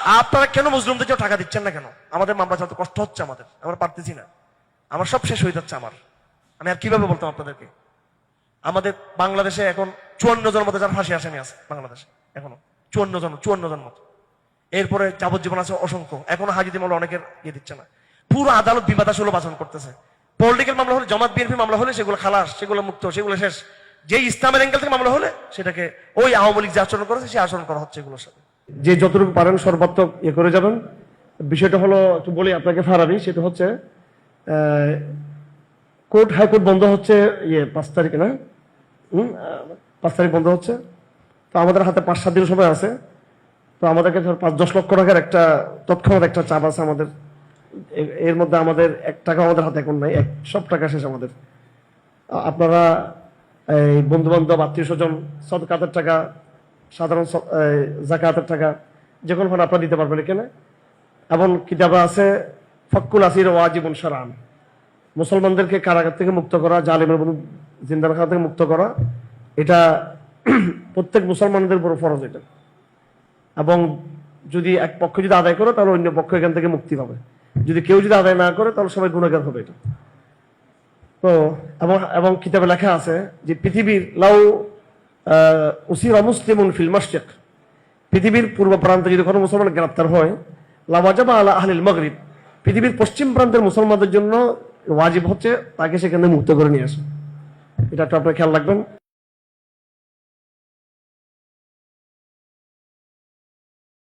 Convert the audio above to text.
আপনারা কেন মুসলিমদের কেউ টাকা দিচ্ছেন না কেন? আমাদের মামলা চালাতে কষ্ট হচ্ছে, আমরা পারতেছি না, আমার সব শেষ হয়ে যাচ্ছে। আমি আর কিভাবে বলতাম আপনাদেরকে? আমাদের বাংলাদেশে এখন 54 জনের মতো যার ফাঁসি আসামি আছে বাংলাদেশে, এখনো 54 জন মতো। এরপরে যাবজ্জীবন আছে অসংখ্য, এখনো হাজিদি মামলা অনেকের দিচ্ছে না। পুরো আদালত বিবাদাসুলভ আচরণ করতেছে। পলিটিক্যাল মামলা হলে, জামাত বিএনপি মামলা হলে সেগুলো খালাস, সেগুলো মুক্ত, সেগুলো শেষ। যে ইসলামের অ্যাঙ্গেল থেকে মামলা হলে সেটাকে ওই আওয়ামী লীগ যে আচরণ করেছে সে আচরণ করা হচ্ছে এগুলোর সাথে। যে যতটুকু পারেন সর্বাত্মক করে যাবেন। বিষয়টা হলো, একটু বলি আপনাকে ফারাবি, সেটা হচ্ছে কোর্ট হাইকোর্ট বন্ধ হচ্ছে 5 তারিখে না, 5 তারিখ বন্ধ হচ্ছে। তো আমাদের হাতে 5-7 দিন সময় আছে। তো আমাদেরকে 5-10 লক্ষ টাকার একটা তৎক্ষণাৎ একটা চাপ আছে আমাদের। এর মধ্যে আমাদের 1 টাকা আমাদের হাতে এখন নাই, সব টাকা শেষ আমাদের। আপনারা এই বন্ধু বান্ধব, আত্মীয় স্বজন, সদকাতের টাকা, সাধারণ জাকাতের টাকা যে কোনো আপনারা দিতে পারবেন এখানে। এবং কিতাবে আছে ফক্কুল আসির ওয়াজিবুন শারআন, মুসলমানদেরকে কারাগার থেকে মুক্ত করা, জালিমের বন্ধু জিন্দাখানা থেকে মুক্ত করা, এটা প্রত্যেক মুসলমানদের উপর ফরজ এটা। এবং যদি এক পক্ষ যদি আদায় করে তাহলে অন্য পক্ষ এখান থেকে মুক্তি পাবে। যদি কেউ যদি আদায় না করে তাহলে সবাই গুনাহগার হবে এটা। তো এবং কিতাবে লেখা আছে যে পৃথিবীর লাউ উসিরা মুসলিমুন ফিল মাশরিক, পৃথিবীর পূর্ব প্রান্তে যদি কোনো মুসলমান গ্রেফতার হয়, লাওয়াজাবা আলা আহলিল মাগরিব, পৃথিবীর পশ্চিম প্রান্তের মুসলমানদের জন্য ওয়াজিব হচ্ছে তাকে সেখানে মুক্ত করে নিয়ে আসে। এটা একটু আপনারা খেয়াল রাখবেন।